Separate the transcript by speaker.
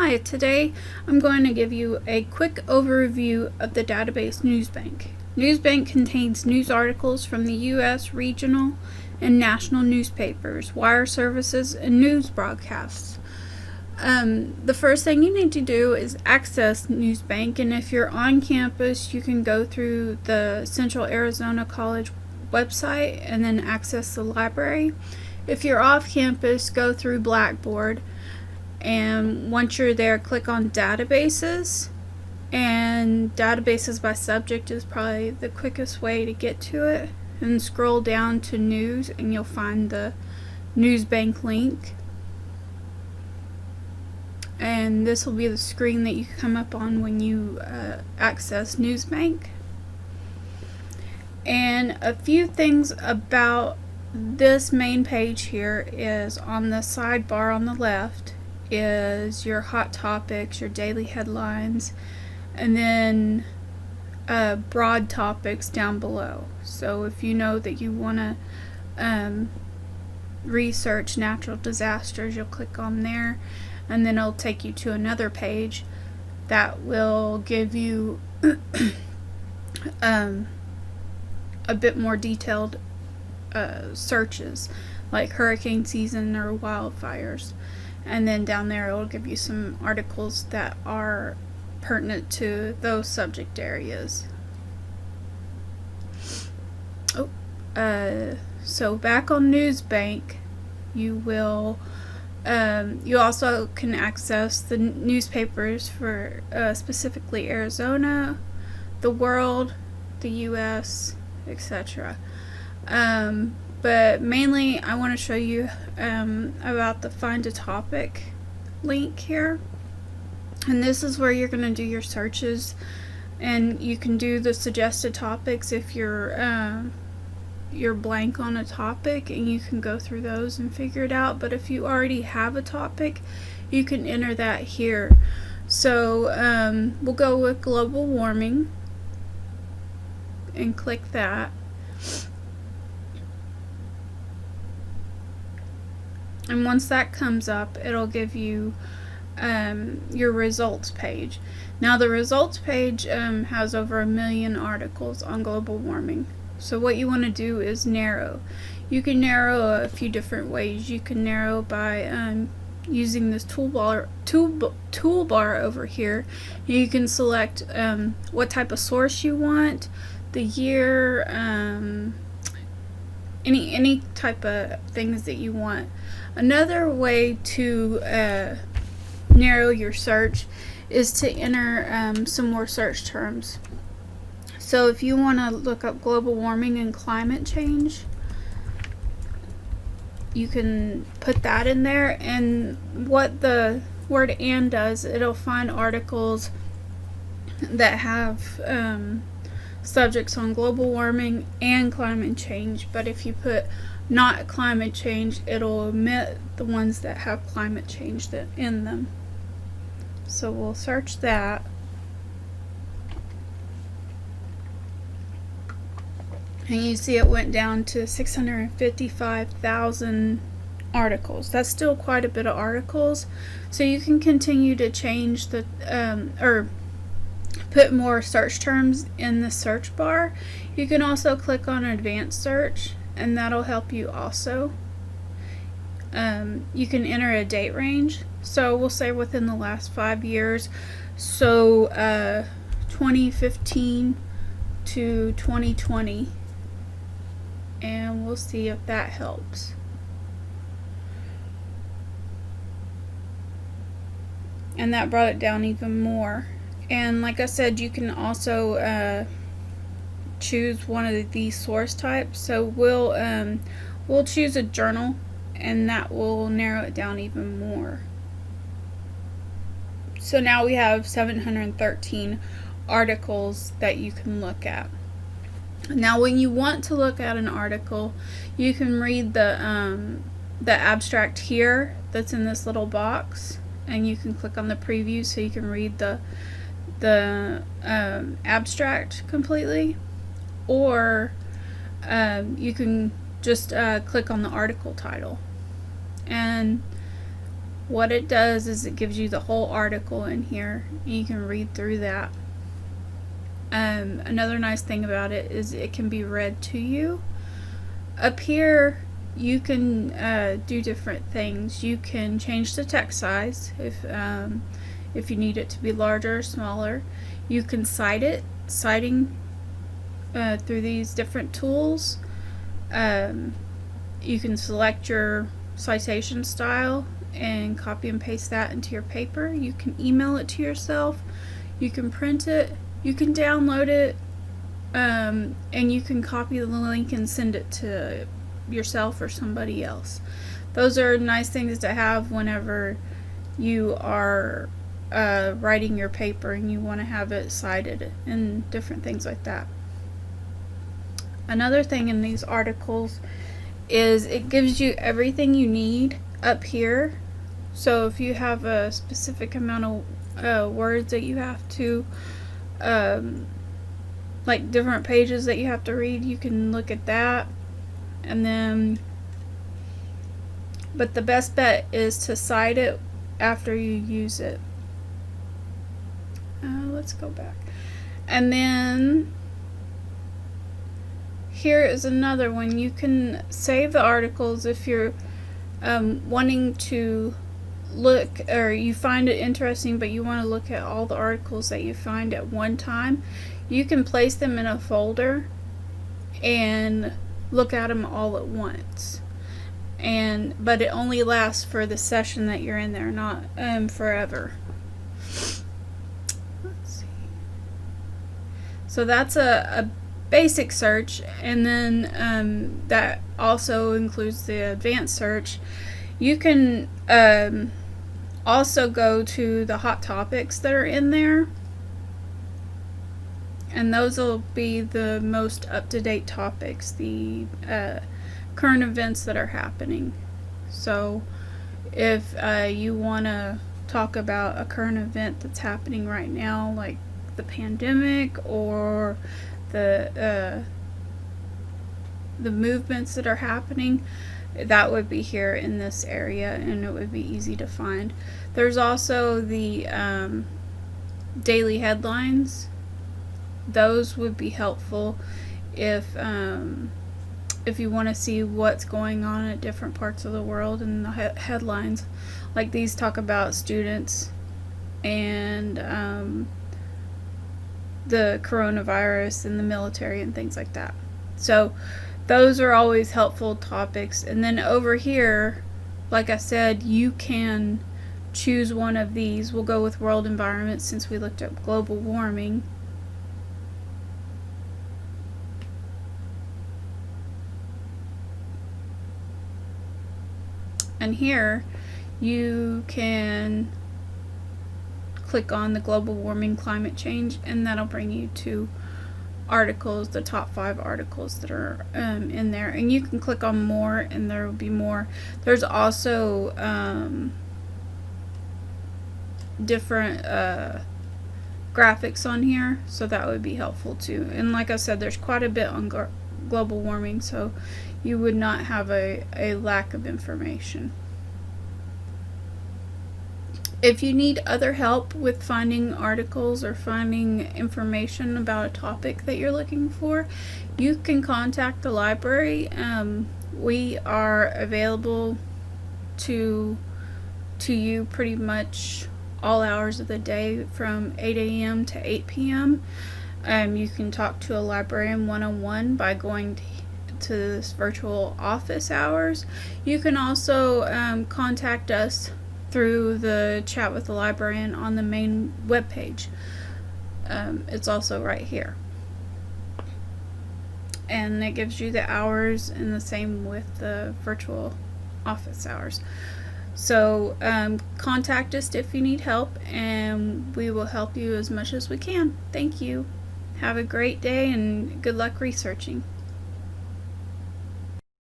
Speaker 1: Hi, today I'm going to give you a quick overview of the database Newsbank. Newsbank contains news articles from the U.S. regional and national newspapers, wire services, and news broadcasts. The first thing you need to do is access Newsbank, and if you're on campus, you can go through the Central Arizona College website and then access the library. If you're off campus, go through Blackboard. And once you're there, click on databases, and databases by subject is probably the quickest way to get to it, and scroll down to news and you'll find the Newsbank link, and this will be the screen that you come up on when you access Newsbank. And a few things about this main page here is on the sidebar on the left is your hot topics, your daily headlines, and then broad topics down below. So if you know that you want to research natural disasters, you'll click on there, and then it'll take you to another page that will give you a bit more detailed searches, like hurricane season or wildfires. And then down there it'll give you some articles that are pertinent to those subject areas. So back on Newsbank, you also can access the newspapers for specifically Arizona, the world, the US, etc. But mainly I want to show you about the Find a Topic link here. And this is where you're going to do your searches, and you can do the suggested topics if you're blank on a topic, and you can go through those and figure it out. But if you already have a topic, you can enter that here. So we'll go with global warming and click that. And once that comes up, it'll give you your results page. Now the results page has over 1 million articles on global warming. So what you want to do is narrow. You can narrow a few different ways. You can narrow by using this toolbar over here. You can select what type of source you want, the year, any type of things that you want. Another way to narrow your search is to enter some more search terms. So if you want to look up global warming and climate change, you can put that in there, and what the word "and" does, it'll find articles that have subjects on global warming and climate change. But if you put not climate change, it'll omit the ones that have climate change in them. So we'll search that. And you see it went down to 655,000 articles. That's still quite a bit of articles. So you can continue to change the or put more search terms in the search bar. You can also click on advanced search, and that'll help you also. You can enter a date range, so we'll say within the last 5 years, so 2015 to 2020, and we'll see if that helps. And that brought it down even more. And like I said, you can also choose one of these source types. So we'll choose a journal, and that will narrow it down even more. So now we have 713 articles that you can look at. Now when you want to look at an article, you can read the abstract here that's in this little box, and you can click on the preview so you can read the abstract completely, or you can just click on the article title. And What it does is it gives you the whole article in here, and you can read through that. Another nice thing about it is it can be read to you. Up here, you can do different things. You can change the text size if you need it to be larger or smaller. You can citing through these different tools. You can select your citation style and copy and paste that into your paper. You can email it to yourself. You can print it. You can download it. And you can copy the link and send it to yourself or somebody else. Those are nice things to have whenever you are writing your paper and you want to have it cited and different things like that. Another thing in these articles is it gives you everything you need up here. So if you have a specific amount of words that you have to like different pages that you have to read, you can look at that. And then, but the best bet is to cite it after you use it. Let's go back. And then here is another one. You can save the articles if you're wanting to look, or you find it interesting but you want to look at all the articles that you find at one time. You can place them in a folder and look at them all at once. But it only lasts for the session that you're in there, not forever. Let's see. So that's a basic search, and then that also includes the advanced search. You can also go to the hot topics that are in there, and those will be the most up-to-date topics, the current events that are happening. So if you want to talk about a current event that's happening right now, like the pandemic or the movements that are happening, that would be here in this area, and it would be easy to find. There's also the daily headlines. Those would be helpful if you want to see what's going on at different parts of the world, and the headlines like these talk about students and the coronavirus and the military and things like that. So those are always helpful topics. And then over here, like I said, you can choose one of these. We'll go with world environment since we looked at global warming. And here you can click on the global warming climate change, and that'll bring you to articles, the top 5 articles that are in there. And you can click on more and there will be more. There's also different graphics on here, so that would be helpful too. And like I said, there's quite a bit on global warming, so you would not have a lack of information. If you need other help with finding articles or finding information about a topic that you're looking for, you can contact the library. We are available to you pretty much all hours of the day from 8 a.m. to 8 p.m. You can talk to a librarian one-on-one by going to this virtual office hours. You can also contact us through the chat with the librarian on the main webpage. It's also right here. And it gives you the hours, and the same with the virtual office hours. So contact us if you need help, and we will help you as much as we can. Thank you. Have a great day and good luck researching.